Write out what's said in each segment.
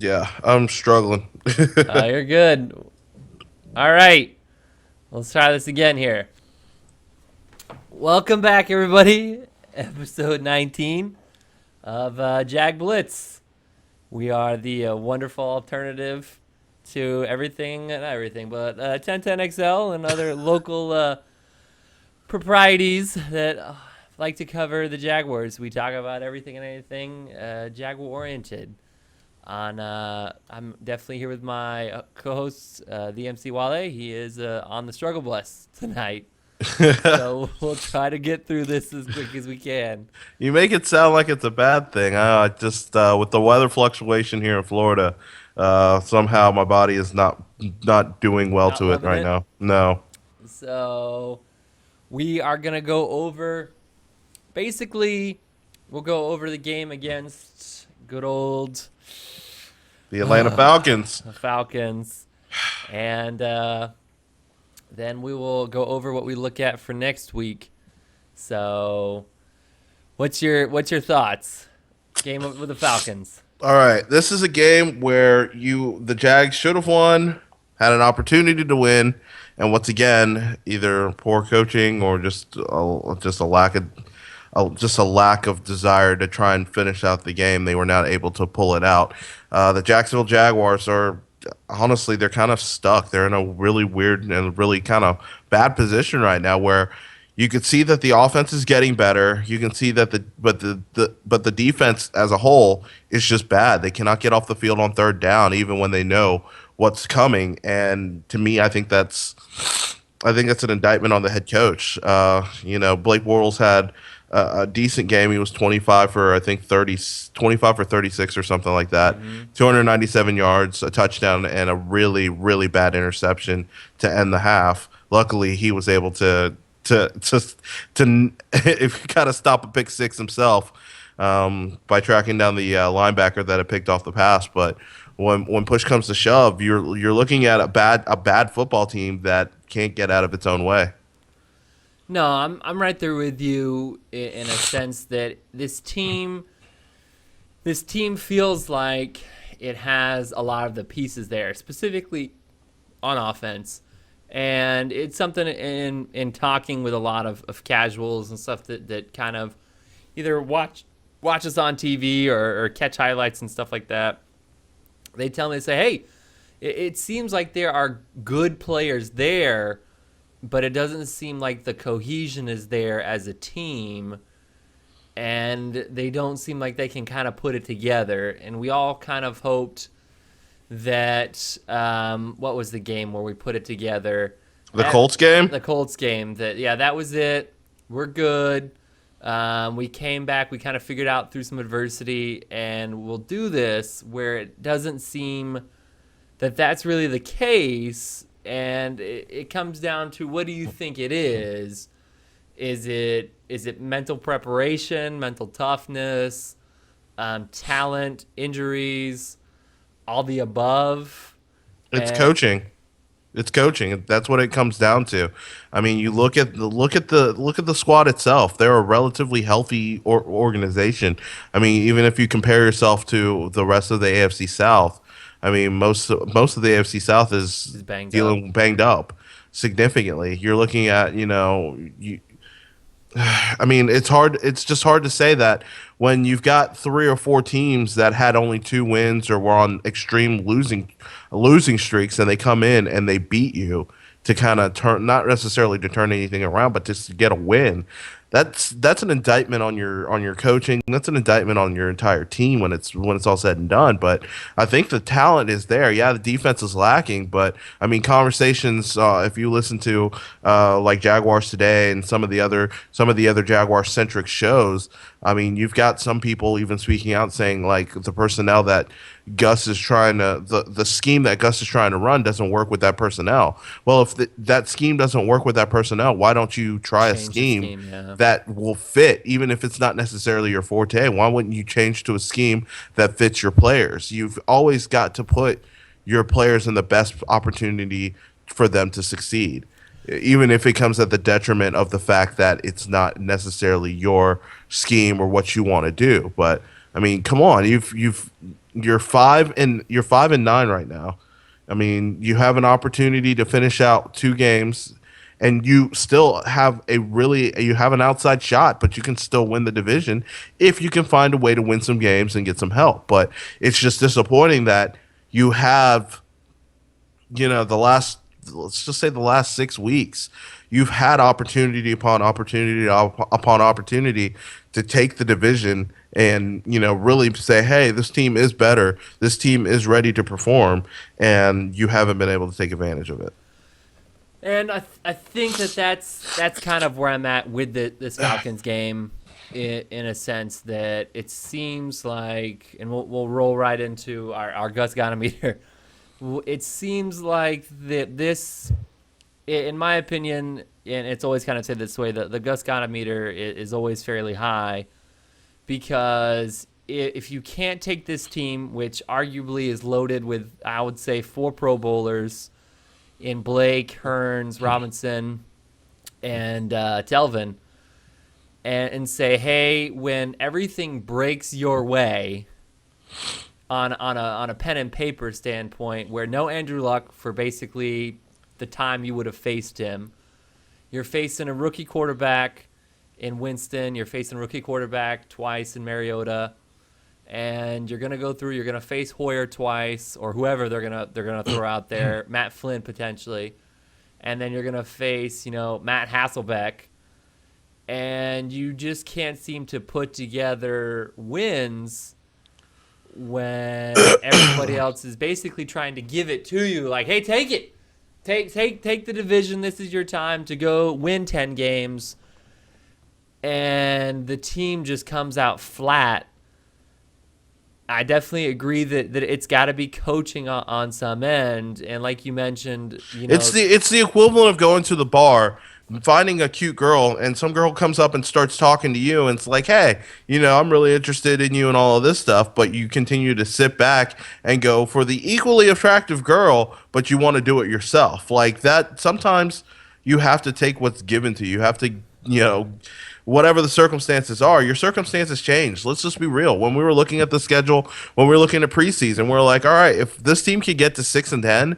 Yeah, I'm struggling. You're good. All right, let's try this again here. Welcome back, everybody. Episode 19 of JagBlitz. We are the wonderful alternative to everything, not everything, but 1010XL and other local proprieties that like to cover the Jaguars. We talk about everything and anything Jaguar oriented. I'm definitely here with my co-host, the MC Wale. He is on the struggle bus tonight, so we'll try to get through this as quick as we can. You make it sound like it's a bad thing. Just with the weather fluctuation here in Florida, somehow my body is not doing well Not to it loving right it. now. No, So we are gonna go over. Basically, we'll go over the game against good old the Atlanta Falcons. Falcons, and then we will go over what we look at for next week. So what's your thoughts? Game with the Falcons. All right, this is a game where the Jags should have won, had an opportunity to win, and once again, either poor coaching or just a lack of desire to try and finish out the game. They were not able to pull it out. The Jacksonville Jaguars are honestly they're kind of stuck. They're in a really weird and really kind of bad position right now where you could see that the offense is getting better. You can see that the defense as a whole is just bad. They cannot get off the field on third down even when they know what's coming. And to me, I think that's an indictment on the head coach. Blake Bortles had a decent game. He was 25 for I think 25 for 36 or something like that. Mm-hmm. 297 yards, a touchdown, and a really really bad interception to end the half. Luckily, he was able to if he kind of stop a pick six himself by tracking down the linebacker that had picked off the pass. But when push comes to shove, you're looking at a bad football team that can't get out of its own way. No, I'm right there with you in a sense that this team feels like it has a lot of the pieces there, specifically on offense. And it's something in talking with a lot of casuals and stuff that kind of either watch us on TV or catch highlights and stuff like that. They tell me, they say, hey, it seems like there are good players there, but it doesn't seem like the cohesion is there as a team, and they don't seem like they can kind of put it together. And we all kind of hoped that what was the game where we put it together? The Colts game. The Colts game. That was it. We're good. We came back. We kind of figured out through some adversity, and we'll do this where it doesn't seem that that's really the case. And it comes down to, what do you think it is? Is it mental preparation, mental toughness, talent, injuries, all the above? It's And coaching. It's coaching. That's what it comes down to. I mean, you look at the squad itself. They're a relatively healthy organization. I mean, even if you compare yourself to the rest of the AFC South, I mean, most of the AFC South is he's banged up. dealing banged up significantly. You're looking at, I mean, it's hard. It's just hard to say that when you've got three or four teams that had only two wins or were on extreme losing streaks, and they come in and they beat you to kind of turn, not necessarily to turn anything around, but just to get a win. That's an indictment on your coaching. That's an indictment on your entire team when it's all said and done. But I think the talent is there. Yeah, the defense is lacking, but I mean, conversations. If you listen to like Jaguars Today and some of the other Jaguar centric shows, I mean, you've got some people even speaking out saying like the personnel that Gus is trying to the scheme that Gus is trying to run doesn't work with that personnel. Well, if that scheme doesn't work with that personnel, why don't you try a Change the scheme scheme, yeah. that will fit, even if it's not necessarily your forte? Why wouldn't you change to a scheme that fits your players? You've always got to put your players in the best opportunity for them to succeed, even if it comes at the detriment of the fact that it's not necessarily your scheme or what you want to do. But I mean, come on, you're 5-9 right now. I mean, you have an opportunity to finish out 2 games, and you still have you have an outside shot, but you can still win the division if you can find a way to win some games and get some help. But it's just disappointing that you have, the last, let's just say the last 6 weeks, you've had opportunity upon opportunity upon opportunity to take the division and, really say, hey, this team is better. This team is ready to perform. And you haven't been able to take advantage of it. And I think that's kind of where I'm at with this Falcons game, in a sense that it seems like, and we'll roll right into our Gus Gonometer. It seems like that this, in my opinion, and it's always kind of said this way, the Gus Gonometer is always fairly high, because if you can't take this team, which arguably is loaded with, I would say, 4 Pro Bowlers in Blake, Hearns, Robinson, and Delvin, and say, hey, when everything breaks your way on a pen and paper standpoint, where no Andrew Luck for basically the time you would have faced him, you're facing a rookie quarterback in Winston, you're facing a rookie quarterback twice in Mariota, and you're gonna face Hoyer twice, or whoever they're gonna throw out there, Matt Flynn potentially, and then you're gonna face Matt Hasselbeck, and you just can't seem to put together wins when everybody else is basically trying to give it to you, like, hey, take it, take the division. This is your time to go win 10 games, and the team just comes out flat. I definitely agree that it's got to be coaching on some end, and like you mentioned, it's the equivalent of going to the bar, finding a cute girl, and some girl comes up and starts talking to you, and it's like, hey, I'm really interested in you and all of this stuff, but you continue to sit back and go for the equally attractive girl, but you want to do it yourself. Like that, sometimes you have to take what's given to you. You have to, whatever the circumstances are, your circumstances change. Let's just be real. When we were looking at the schedule, when we were looking at preseason, we're like, all right, if this team could get to 6-10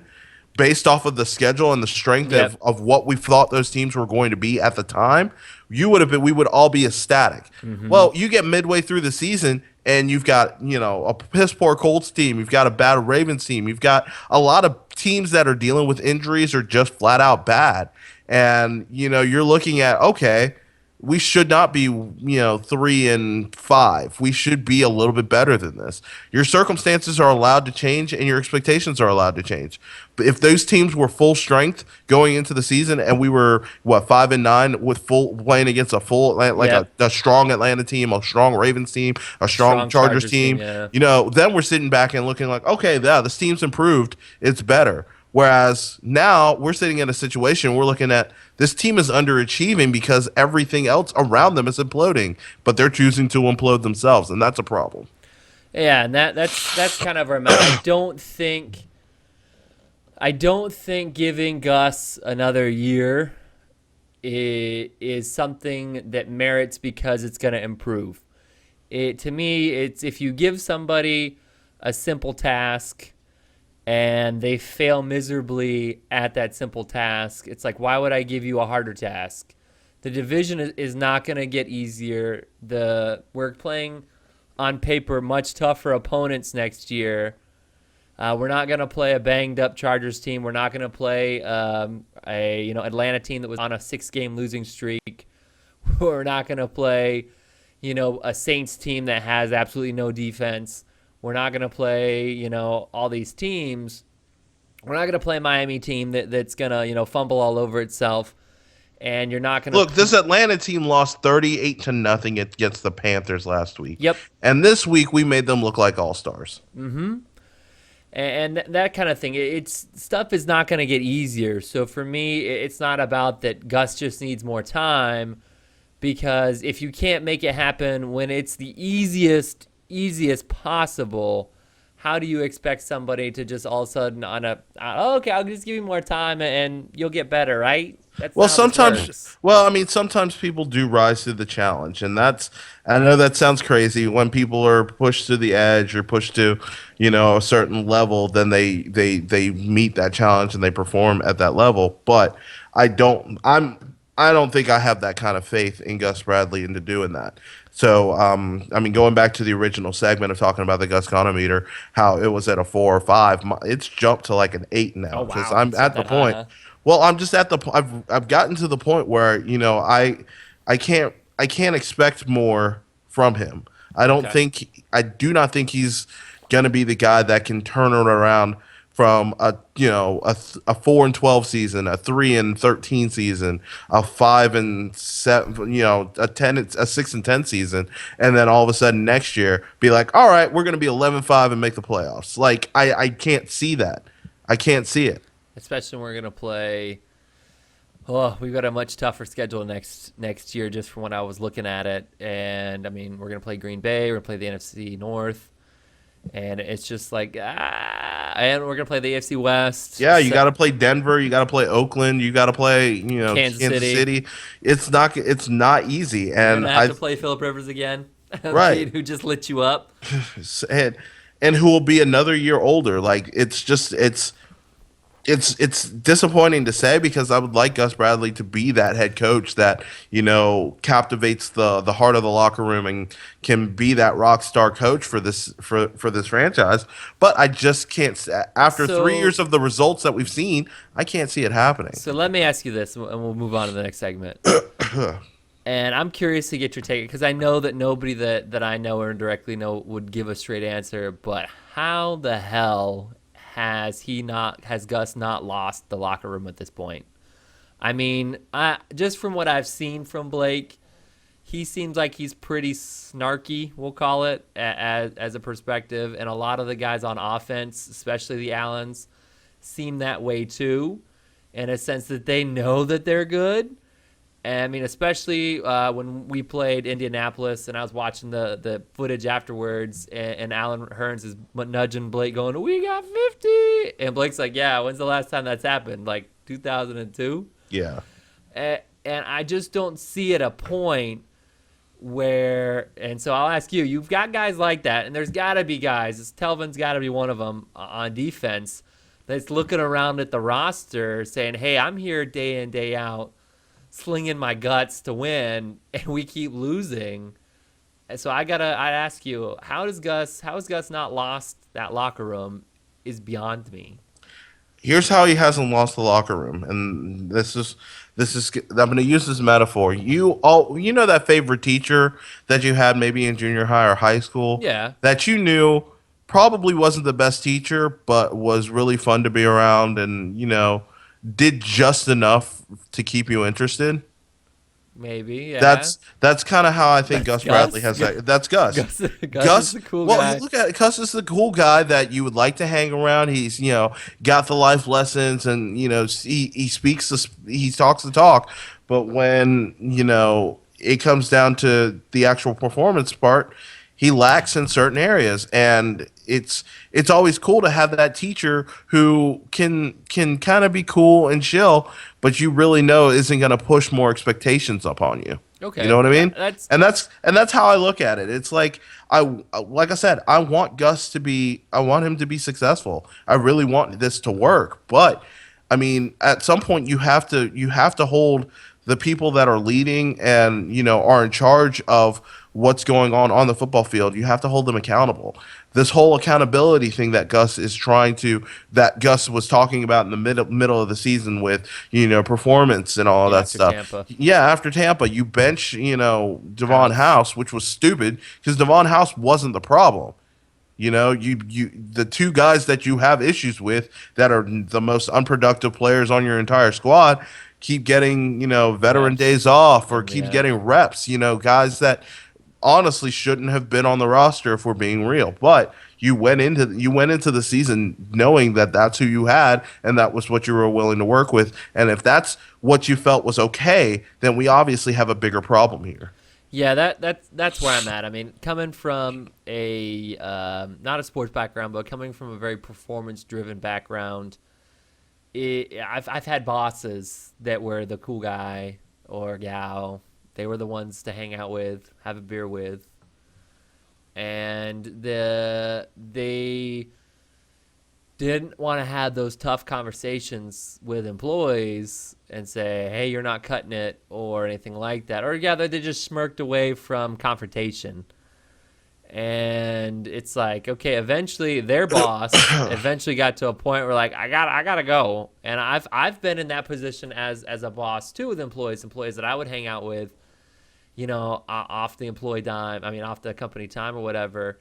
based off of the schedule and the strength of what we thought those teams were going to be at the time, we would all be ecstatic. Mm-hmm. Well, you get midway through the season and you've got, a piss poor Colts team, you've got a bad Ravens team, you've got a lot of teams that are dealing with injuries or just flat out bad. And, you're looking at, okay, we should not be, 3-5. We should be a little bbit better than this. Your circumstances are allowed to change and your expectations are allowed to change. But if those teams were full strength going into the season and we were 5-9 with full playing against a full, like a strong Atlanta team, a strong Ravens team, a strong Chargers team, then we're sitting back and looking like, okay, yeah, this team's improved. It's better. Whereas now we're sitting in a situation, we're looking at this team is underachieving because everything else around them is imploding, but they're choosing to implode themselves, and that's a problem. Yeah, and that's kind of our matter. I don't think giving Gus another year is something that merits because it's going to improve. To me, it's if you give somebody a simple task and they fail miserably at that simple task, it's like, why would I give you a harder task? The division is not going to get easier. We're playing on paper much tougher opponents next year. We're not going to play a banged up Chargers team. We're not going to play a Atlanta team that was on a 6-game losing streak. We're not going to play a Saints team that has absolutely no defense. We're not going to play, all these teams. We're not going to play a Miami team that's going to, fumble all over itself. And you're not going to look. This Atlanta team lost 38-0 against the Panthers last week. Yep. And this week we made them look like all-stars. Mm-hmm. And that kind of thing. Stuff is not going to get easier. So for me, it's not about that Gus just needs more time, because if you can't make it happen when it's the easiest possible, how do you expect somebody to just all of a sudden okay, I'll just give you more time and you'll get better, right? That's Well, not how this sometimes, works. well, I mean, sometimes people do rise to the challenge, and that's. I know that sounds crazy when people are pushed to the edge or pushed to, a certain level, then they meet that challenge and they perform at that level. But I don't think I have that kind of faith in Gus Bradley into doing that. So, I mean, going back to the original segment of talking about the Gus Gonometer, how it was at a 4 or 5, it's jumped to like an 8 Oh now because wow, I'm it's up at the that high, point. huh? Well, I'm just at the point. I've gotten to the point where I can't expect more from him. Okay. I do not think he's gonna be the guy that can turn it around from a 4-12 season, a 3-13 season, a 5-7, a 6-10 season, and then all of a sudden next year be like, all right, we're gonna be 11-5 and make the playoffs. Like I can't see that. I can't see it. Especially when we're gonna play. Oh, we've got a much tougher schedule next year, just from when I was looking at it. And I mean, we're gonna play Green Bay. We're gonna play the NFC North, and it's just like and we're gonna play the AFC West, Yeah, you got to play Denver, you got to play Oakland, you got to play, Kansas Kansas City. City. It's not easy, You're and gonna have to play Philip Rivers again, the right, kid who just lit you up. and who will be another year older. Like it's disappointing to say because I would like Gus Bradley to be that head coach that captivates the heart of the locker room and can be that rock star coach for this franchise. But I just can't. After 3 years So, of the results that we've seen, I can't see it happening. so let me ask you this, and we'll move on to the next segment. And I'm curious to get your take because I know that nobody that I know or indirectly know would give a straight answer. But how the hell has Gus not lost the locker room at this point? I mean, just from what I've seen from Blake, he seems like he's pretty snarky, we'll call it, as a perspective. And a lot of the guys on offense, especially the Allens, seem that way too, in a sense that they know that they're good. And I mean, especially when we played Indianapolis, and I was watching the footage afterwards, and Alan Hearns is nudging Blake, going, "We got 50," and Blake's like, "Yeah, when's the last time that's happened? Like 2002." Yeah. And I just don't see at a point where, and so I'll ask you, you've got guys like that, and there's got to be guys, Telvin's got to be one of them on defense, that's looking around at the roster saying, hey, I'm here day in, day out, slinging my guts to win, and we keep losing. And so I'd ask you, how has Gus not lost that locker room is beyond me. Here's how he hasn't lost the locker room, and I'm going to use this metaphor. You know that favorite teacher that you had maybe in junior high or high school Yeah. that you knew probably wasn't the best teacher, but was really fun to be around, and did just enough to keep you interested. Maybe, yeah. That's kind of how I think That's Gus Bradley Gus. has that. That's Gus. Gus is the cool Well, you guy. look at it. Gus is the cool guy that you would like to hang around. He's got the life lessons, and he talks the talk. But when it comes down to the actual performance part, he lacks in certain areas, and it's always cool to have that teacher who can kind of be cool and chill, but you really know isn't going to push more expectations upon you. You know Okay, what I mean? that's And that's how I look at it. It's like like I said, I want him to be successful. I really want this to work, but I mean, at some point you have to hold the people that are leading and are in charge of what's going on the football field. You have to hold them accountable. This whole accountability thing that Gus was talking about in the middle of the season with performance and all of yeah that after stuff. Tampa Yeah, after Tampa, you bench Devon House. House, which was stupid because Devon House wasn't the problem. You the two guys that you have issues with that are the most unproductive players on your entire squad keep getting, veteran days Reps. off or And keep yeah, getting reps, guys that honestly shouldn't have been on the roster if we're being real. But you went into the season knowing that that's who you had and that was what you were willing to work with. And if that's what you felt was okay, then we obviously have a bigger problem here. yeah, that's where I'm at. I mean, coming from a not a sports background, but coming from a very performance driven background, I've had bosses that were the cool guy or gal. They were the ones to hang out with, have a beer with, and they didn't want to have those tough conversations with employees and say, "Hey, you're not cutting it," or anything like that. Or yeah, they just smirked away from confrontation. And it's like, okay, eventually their boss eventually got to a point where like I gotta go. And I've been in that position as a boss too, with employees that I would hang out with, off the employee dime, I mean off the company time or whatever.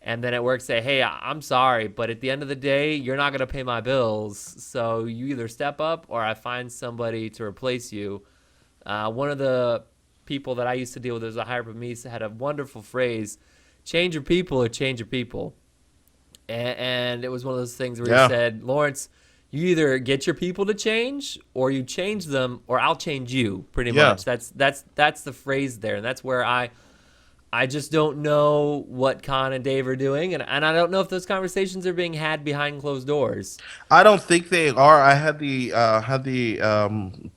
And then at work say, hey, I'm sorry, but at the end of the day, you're not gonna pay my bills. So you either step up or I find somebody to replace you. One of the people that I used to deal with, as a higher up me, had a wonderful phrase: change your people or change your people. And it was one of those things where he Yeah. said, Lawrence, you either get your people to change or you change them or I'll change you, pretty Yeah. much. That's the phrase there. And that's where I just don't know what Con and Dave are doing, and I don't know if those conversations are being had behind closed doors. I don't think they are. I had the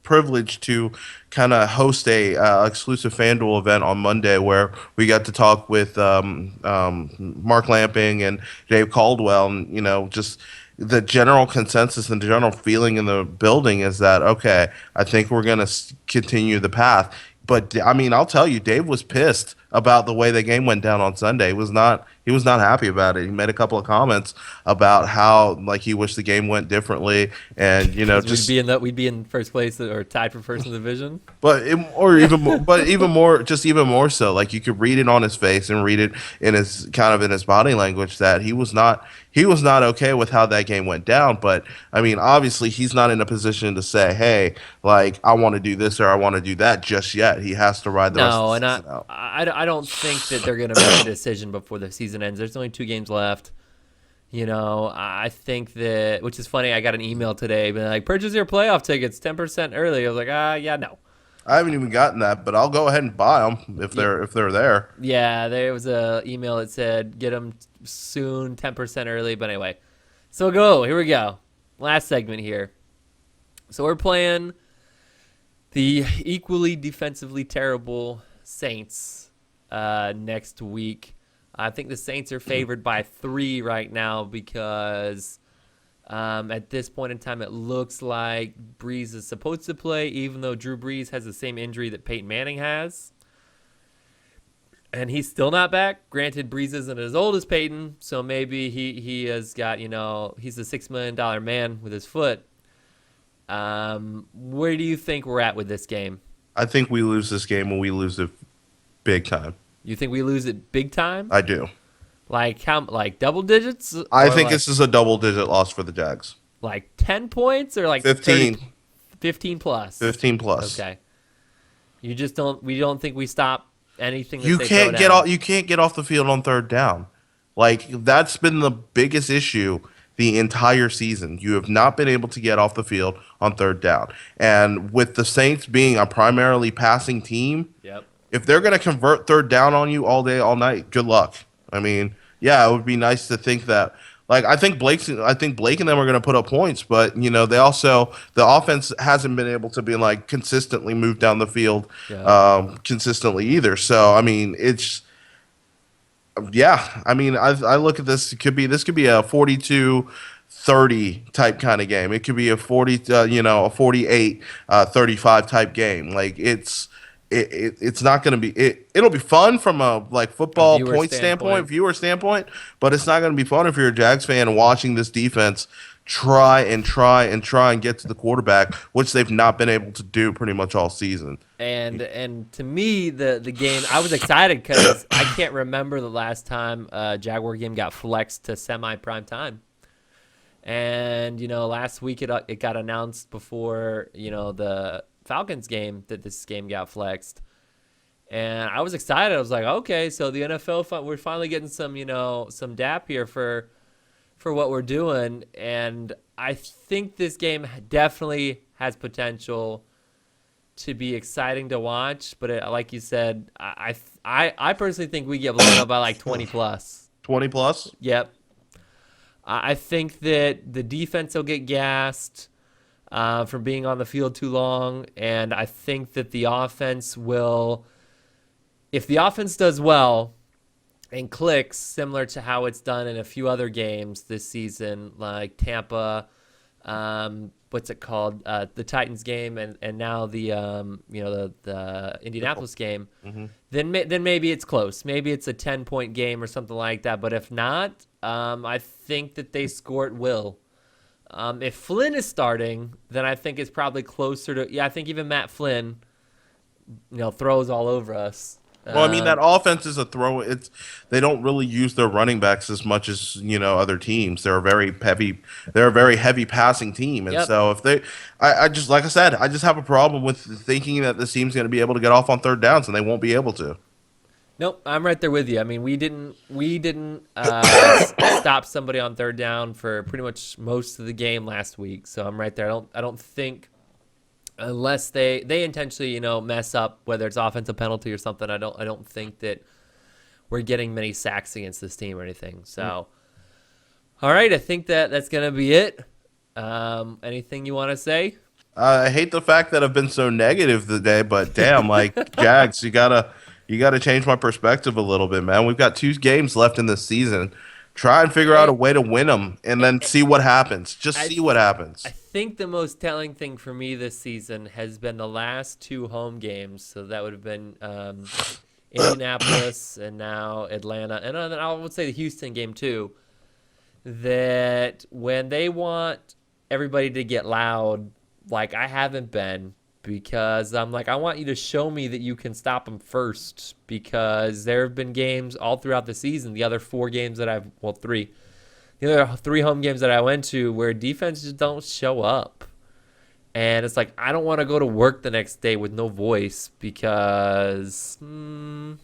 privilege to kind of host a exclusive FanDuel event on Monday where we got to talk with Mark Lamping and Dave Caldwell, and just the general consensus and the general feeling in the building is that okay, I think we're gonna continue the path. But I mean, I'll tell you, Dave was pissed about the way the game went down on Sunday. He was not happy about it. He made a couple of comments about how like he wished the game went differently, and Because just we'd be in first place or tied for first in the division. or even more, but even more, just even more so, like you could read it on his face and read it in his kind of in his body language that he was not okay with how that game went down. But I mean, obviously, he's not in a position to say, "Hey, like I want to do this or I want to do that" just yet. He has to ride the rest of No, the and season out. I don't think that they're going to make a decision before the season ends. There's only 2 games left. I think that, which is funny. I got an email today, being like, purchase your playoff tickets 10% early. I was like, yeah, no. I haven't even gotten that, but I'll go ahead and buy them if Yeah, they're there. yeah. There was a email that said get them soon, 10% early. But anyway, so here we go. Last segment here. So we're playing the equally defensively terrible Saints next week. I think the Saints are favored by 3 right now because at this point in time, it looks like Breeze is supposed to play, even though Drew Brees has the same injury that Peyton Manning has. And he's still not back. Granted, Breeze isn't as old as Peyton, so maybe he has got, he's a $6 million man with his foot. Where do you think we're at with this game? I think we lose this game and we lose it big time. You think we lose it big time? I do. Like how? Like double digits? I Or think like this is a double-digit loss for the Jags. 10 points or like 15. 30, 15 plus? 15 plus. Okay. You just don't. We don't think we stop anything that You they can't throw get down. off. You can't get off the field on third down. Like that's been the biggest issue the entire season. You have not been able to get off the field on third down. And with the Saints being a primarily passing team, Yep. if they're going to convert third down on you all day, all night, good luck. I mean, yeah, it would be nice to think that. Like I think Blake and them are going to put up points, but they also the offense hasn't been able to be like consistently move down the field Yeah. consistently either. So I mean, it's yeah. I mean, I look at this. This could be a 42-30 type kind of game. It could be a 48-35 type game. Like it's not going to be it'll be fun from a like A football viewer point standpoint, viewer standpoint, but it's not going to be fun if you're a Jags fan watching this defense try and get to the quarterback, which they've not been able to do pretty much all season. And to me, the game, I was excited because I can't remember the last time a Jaguar game got flexed to semi-prime time. And last week it got announced before the Falcons game that this game got flexed, and I was excited. I was like, okay, so the NFL we're finally getting some DAP here for what we're doing, and I think this game definitely has potential to be exciting to watch. But like you said, I personally think we get blown up by like 20 plus. 20 plus. Yep. I think that the defense will get gassed. from being on the field too long. And I think that the offense will, if the offense does well and clicks, similar to how it's done in a few other games this season, like Tampa, what's it called, the Titans game, and now the the Indianapolis game, then maybe it's close. Maybe it's a 10-point game or something like that. But if not, I think that they score at will. If Flynn is starting, then I think it's probably closer to, I think even Matt Flynn, throws all over us. Well, I mean that offense is a throw. It's they don't really use their running backs as much as other teams. They're a very heavy. They're a very heavy passing team, and Yep. so if they, I just like I said, I just have a problem with thinking that this team's going to be able to get off on third downs, and they won't be able to. Nope, I'm right there with you. I mean, we didn't stop somebody on third down for pretty much most of the game last week. So I'm right there. I don't think, unless they intentionally mess up, whether it's offensive penalty or something, I don't think that we're getting many sacks against this team or anything. So all right, I think that's gonna be it. Anything you want to say? I hate the fact that I've been so negative today, but damn, like Jags, you gotta change my perspective a little bit, man. We've got 2 games left in this season. Try and figure out a way to win them, and then see what happens. Just I see what happens. I think the most telling thing for me this season has been the last 2 home games. So that would have been Indianapolis and now Atlanta, and then I would say the Houston game too. That when they want everybody to get loud, like I haven't been, because I'm like, I want you to show me that you can stop them first, because there have been games all throughout the season, the other 4 games that the other 3 home games that I went to, where defense just don't show up. And it's like, I don't want to go to work the next day with no voice because, and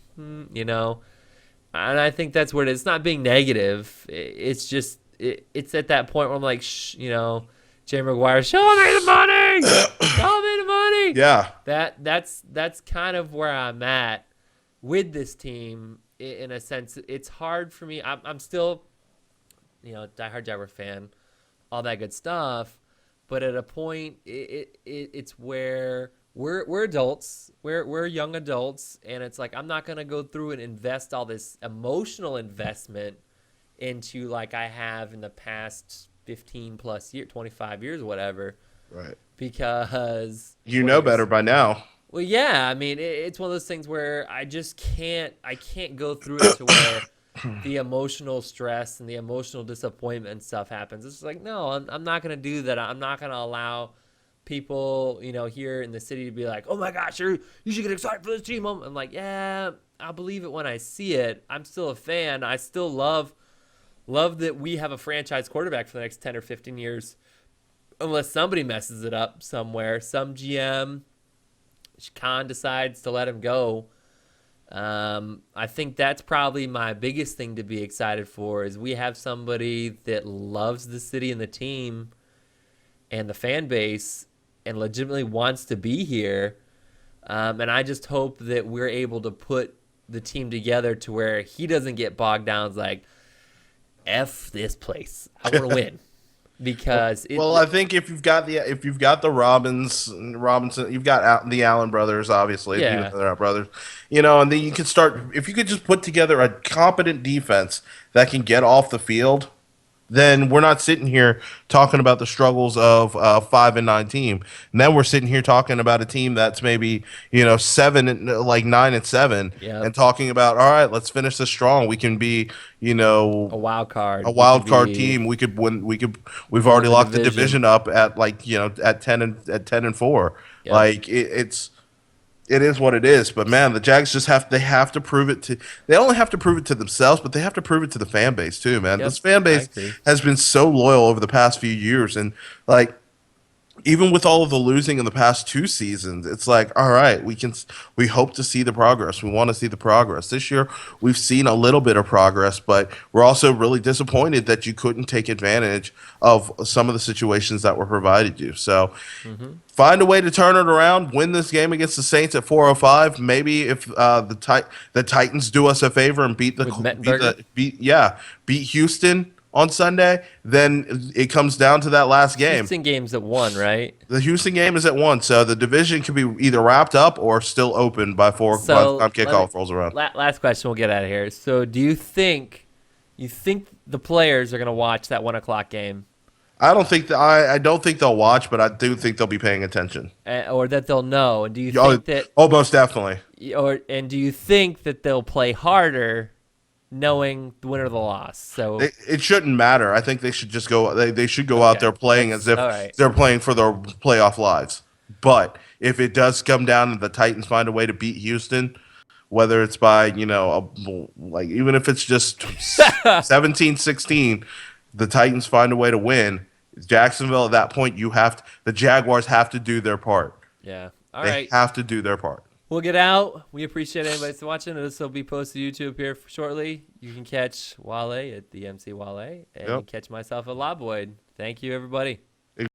I think that's where it is. It's not being negative. It's just, it's at that point where I'm like, Jay McGuire, show me the money! Show me the money! Yeah. That's kind of where I'm at with this team, in a sense. It's hard for me. I'm still, diehard Jaguar fan, all that good stuff. But at a point, it's where we're adults, we're young adults, and it's like, I'm not gonna go through and invest all this emotional investment into, like I have in the past 15 plus years, 25 years, whatever. Right. Because You know better by now. well, yeah, I mean, it's one of those things where I can't go through it to where the emotional stress and the emotional disappointment and stuff happens. It's like, no, I'm not going to do that. I'm not going to allow people, here in the city to be like, oh my gosh, you should get excited for this team. I'm like, yeah, I'll believe it when I see it. I'm still a fan. I still love that we have a franchise quarterback for the next 10 or 15 years, unless somebody messes it up somewhere. Some GM, Khan, decides to let him go. I think that's probably my biggest thing to be excited for, is we have somebody that loves the city and the team and the fan base and legitimately wants to be here. And I just hope that we're able to put the team together to where he doesn't get bogged down. It's like, F this place. I want to win. Because I think if you've got the Robinson, you've got the Allen brothers, obviously. Yeah. Even though they're not brothers, and then you could start, if you could just put together a competent defense that can get off the field, then we're not sitting here talking about the struggles of a 5-9 team. And then we're sitting here talking about a team that's maybe 9-7, Yep. and talking about, all right, let's finish this strong. We can be a wild card. a wild We could card be- team. We could win. We've already the locked the division. division up at at 10-4. Yep. Like it is what it is. But man, the Jags have to prove it to. They only have to prove it to themselves, but they have to prove it to the fan base too, man. Yep, This fan I base agree. has been so loyal over the past few years, and like, even with all of the losing in the past 2 seasons, it's like, all right, we hope to see the progress. We want to see the progress. This year, we've seen a little bit of progress, but we're also really disappointed that you couldn't take advantage of some of the situations that were provided you. So find a way to turn it around, win this game against the Saints at 4:05. Maybe if the Titans do us a favor and beat With Mettenberger? beat Houston on Sunday, then it comes down to that last game. Houston game's at 1, right? The Houston game is at 1, so the division could be either wrapped up or still open by 4 by the So time kickoff rolls around. last question, we'll get out of here. So do you think the players are going to watch that 1 o'clock game, I don't think that I don't think they'll watch, but I do think they'll be paying attention. or that they'll know? And do you Oh, think that, oh, most definitely. and do you think that they'll play harder, knowing the winner of the loss? So It shouldn't matter. I think they should just go. They should go out Okay. there playing as if All right. they're playing for their playoff lives. But if it does come down and the Titans find a way to beat Houston, whether it's by like even if it's just 17-16, the Titans find a way to win. Jacksonville at that point, the Jaguars have to do their part. yeah, all They right. have to do their part. We'll get out. We appreciate anybody that's watching. This will be posted to YouTube here shortly. You can catch Wale at the MC Wale and Yep. catch myself at Loboid. Thank you, everybody.